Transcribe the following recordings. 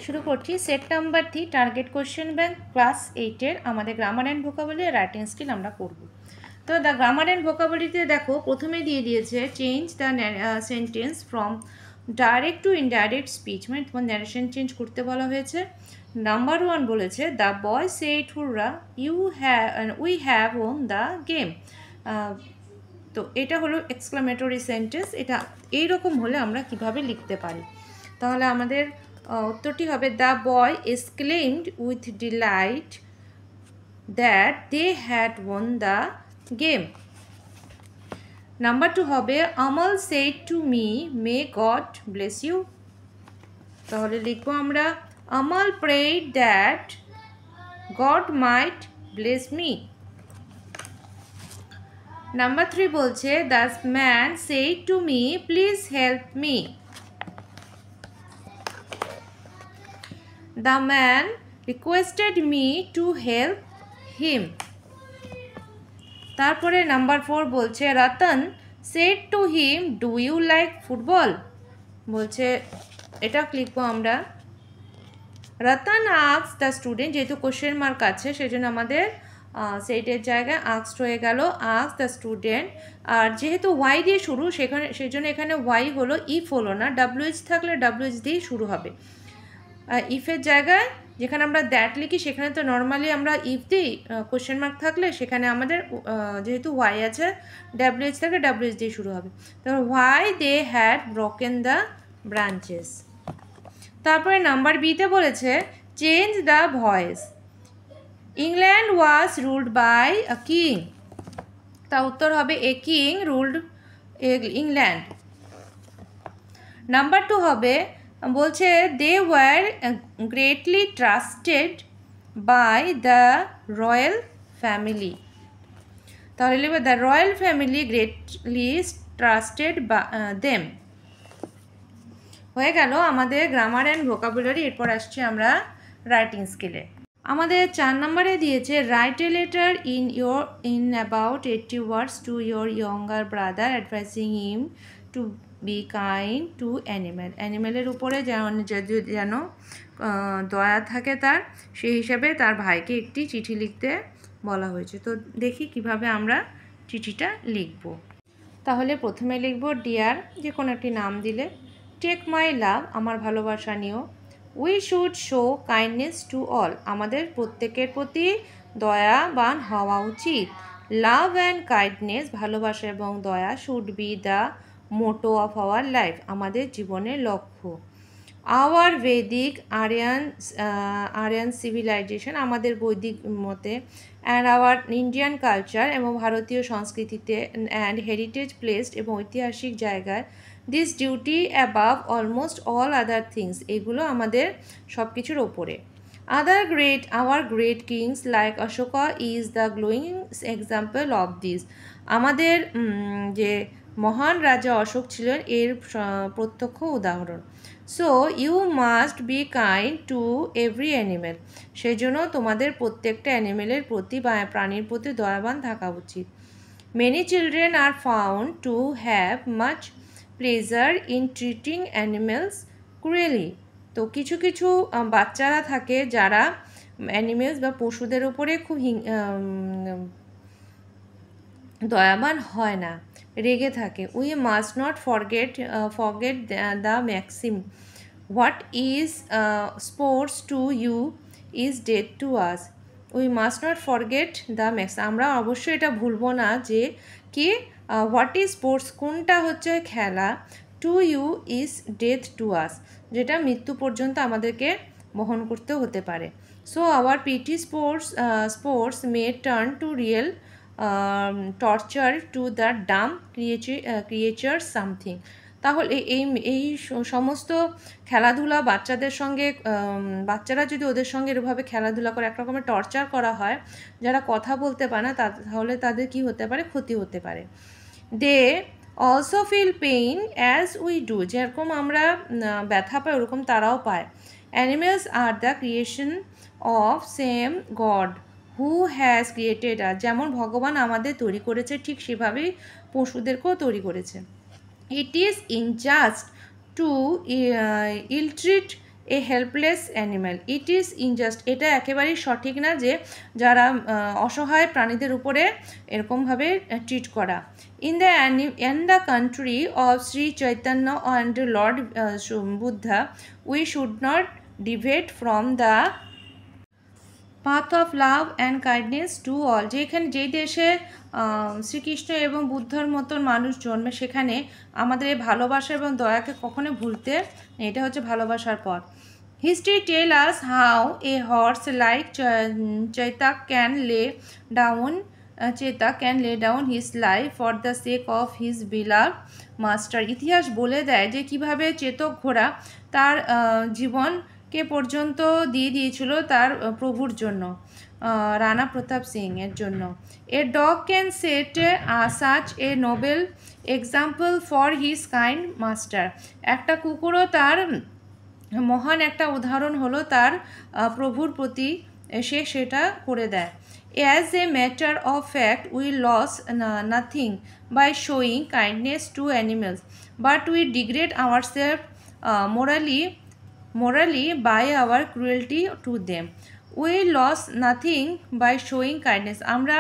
শুরু করছি set number 3 target question bank class 8-এর আমাদের grammar and vocabulary writing skill আমরা করব। তো দ্য গ্রামার অ্যান্ড ভোকাবুলারিতে দেখো প্রথমে দিয়ে দিয়েছে change the sentence from direct two indirect speech, মানে তোমার ন্যারেশন চেঞ্জ করতে বলা হয়েছে। নাম্বার 1 বলেছে the boy said হুররা we have won the game. তো এটা হলো এক্সক্লামেটরি সেন্টেন্স। এটা এইরকম হলে আমরা কিভাবে লিখতে পারি, তাহলে আমাদের উত্তরটি হবে the boy exclaimed with delight that they had won the game. Number 2 হবে Amal said to me may God bless you. তাহলে লিখবো আমরা Amal prayed that God might bless me. Number 3 বলছে the man said to me please help me. The man requested me to help him. তারপরে number 4 বলছে Ratan said to him do you like football। বলছে এটা লিখবো আমরা রতন asked the student, যেহেতু question mark আছে সেজন্য আমাদের সেইটের জায়গায় আস্কড হয়ে গেল আস্ক দ্য স্টুডেন্ট। আর যেহেতু ওয়াই দিয়ে শুরু সেজন্য এখানে ওয়াই হলো, ইফ হলো না। ডাব্লিউএইচ থাকলে ডাব্লিউএইচ দিয়েই শুরু হবে। ইফের জায়গায় যেখানে আমরা দ্যাট লিখি সেখানে তো নর্মালি আমরা ইফ দিই, কোশ্চেন মার্ক থাকলে সেখানে আমাদের যেহেতু ওয়াই আছে ডাব্লিউএইচ থাকলে ডাব্লিউএইচ দিয়ে শুরু হবে। তারপর why they had broken the branches. তারপরে নাম্বার বিতে বলেছে change the voice. England was ruled by a king. তা উত্তর হবে a king ruled England. Number 2 হবে বলছে they were greatly trusted by the royal family. তাহলে লিখবে the royal family greatly trusted them. হয়ে গেল আমাদের গ্রামার অ্যান্ড ভোকাবুলারি। এরপর আসছি আমরা রাইটিং স্কিলে। আমাদের 4 নম্বরে দিয়েছে write a letter in about 80 words to your younger brother advising him to be kind to animal. অ্যানিম্যালের উপরে যেন দয়া থাকে তার, সেই হিসাবে তার ভাইকে একটি চিঠি লিখতে বলা হয়েছে। তো দেখি কিভাবে আমরা চিঠিটা লিখব। তাহলে প্রথমে লিখব ডিয়ার, যে কোনো একটি নাম দিলে। টেক মাই লাভ, আমার ভালোবাসা নিও। We should show kindness to all, আমাদের প্রত্যেকের প্রতি দয়াবান হওয়া উচিত। লাভ অ্যান্ড কাইন্ডনেস, ভালোবাসা এবং দয়া, should be the motto of our life, আমাদের জীবনের লক্ষ্য। আওয়ার ভেদিক আরিয়ান সিভিলাইজেশন, আমাদের বৈদিক মতে। অ্যান্ড আওয়ার ইন্ডিয়ান কালচার, এবং ভারতীয় সংস্কৃতিতে। অ্যান্ড হেরিটেজ প্লেসড, এবং ঐতিহাসিক জায়গায়। This duty above almost all other things, এগুলো আমাদের সব কিছুর ওপরে। Our great kings like Ashoka is the glowing example of this, আমাদের যে মহান রাজা অশোক ছিলেন এর প্রত্যক্ষ উদাহরণ। So you must be kind to every animal, সেই জন্য তোমাদের প্রত্যেকটা অ্যানিমেলের প্রতি বা প্রাণীর প্রতি দয়াবান থাকা উচিত। Many children are found to have much pleasure in treating animals cruelly, তো কিছু কিছু বাচ্চারা থাকে যারা অ্যানিমেলস বা পশুদের উপরে খুব দয়াবান হয় না, রেগে থাকে। We must not forget the maxim, what is sports to you is death to us. We must not forget the max, আমরা অবশ্যই এটা ভুলবো না যে কি হোয়াট ইজ স্পোর্টস, কোনটা হচ্ছে খেলা, to you is death to us, যেটা মৃত্যু পর্যন্ত আমাদেরকে বহন করতে হতে পারে। So our PT sports may turn to real torture to the dumb creature something. তাহলে এই সমস্ত খেলাধুলা বাচ্চাদের সঙ্গে, বাচ্চারা যদি ওদের সঙ্গে এরভাবে খেলাধুলা করে, এক রকমের টর্চার করা হয়, যারা কথা বলতে পারে না, তাহলে তাদের কি হতে পারে, ক্ষতি হতে পারে। They also feel pain as we do, যেরকম আমরা ব্যথা পাই ওরকম তারাও পায়। Animals are the creation of same God who has created us, যেমন ভগবান আমাদের তৈরি করেছে ঠিক সেভাবেই পশুদেরকেও তৈরি করেছে। It is unjust to ill treat a helpless animal, it is unjust, এটা একেবারেই সঠিক না যে যারা অসহায় প্রাণীদের উপরে এরকমভাবে ট্রিট করা। In the country of Shri Chaitanya and lord Buddha we should not deviate from the path of love and kindness to all, যেই দেশে শ্রীকৃষ্ণ এবং বুদ্ধর মতন মানুষ জন্মে সেখানে আমাদের এই ভালোবাসা এবং দয়াকে কখনো ভুলতে নেই। এটা হচ্ছে ভালোবাসার পথ। History tell us how a horse like Chetak can lay down his life for the sake of his beloved master. ইতিহাস বলে দেয় যে কিভাবে চেতক ঘোড়া তার জীবনকে পর্যন্ত দিয়ে দিয়েছিল তার প্রভুর জন্য, রানা প্রতাপ সিং এর জন্য। A dog can set such a Nobel example for his kind master, একটা কুকুরও তার মহান একটা উদাহরণ হলো তার প্রভুর প্রতি সে সেটা করে দেয়। As a matter of fact, we lose nothing by showing kindness to animals, but we degrade ourselves morally by our cruelty to them. We lose nothing by showing kindness. আমরা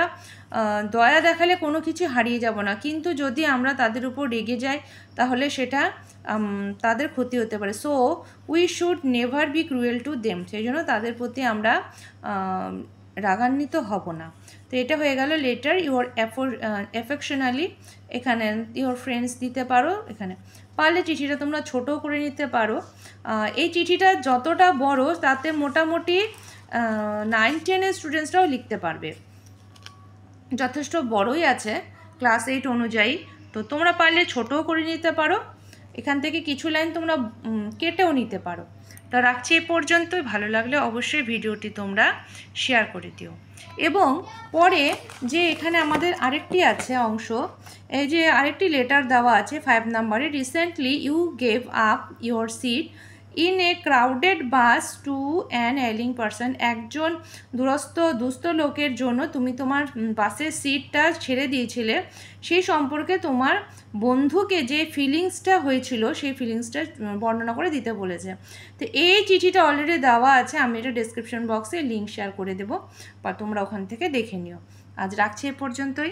দয়া দেখালে কোনো কিছু হারিয়ে যাব না, কিন্তু যদি আমরা তাদের উপর রেগে যাই তাহলে সেটা তাদের ক্ষতি হতে পারে। So we should never be cruel to them, সেই জন্য তাদের প্রতি আমরা রাগান্বিত হব না। তো এটা হয়ে গেল লেটার ইউর অ্যাফেকশনালি, এখানে ইউর ফ্রেন্ডস দিতে পারো। এখানে পারলে চিঠিটা তোমরা ছোটো করে নিতে পারো। এই চিঠিটা যতটা বড় তাতে মোটামুটি 9-10 স্টুডেন্টসরাও লিখতে পারবে, যথেষ্ট বড়ই আছে ক্লাস 8 অনুযায়ী। তো তোমরা পারলে ছোটও করে নিতে পারো, এখান থেকে কিছু লাইন তোমরা কেটেও নিতে পারো। তো রাখছি এ পর্যন্তই। ভালো লাগলে অবশ্যই ভিডিওটি তোমরা শেয়ার করে দিও। এবং পরে যে এখানে আমাদের আরেকটি আছে অংশ, এই যে আরেকটি লেটার দেওয়া আছে 5 নম্বরে, recently you gave up your seat in a crowded bus to an ailing person, একজন দুস্থ লোকের জন্য তুমি তোমার বাসের সিটটা ছেড়ে দিয়েছিলে, সেই সম্পর্কে তোমার বন্ধুকে যে ফিলিংসটা হয়েছিল সেই ফিলিংসটা বর্ণনা করে দিতে বলেছে। তো এই চিঠিটা অলরেডি দেওয়া আছে, আমি এটা ডেসক্রিপশন বক্সে লিঙ্ক শেয়ার করে দেবো, বা তোমরা ওখান থেকে দেখে নিও। আজ রাখছি এ পর্যন্তই।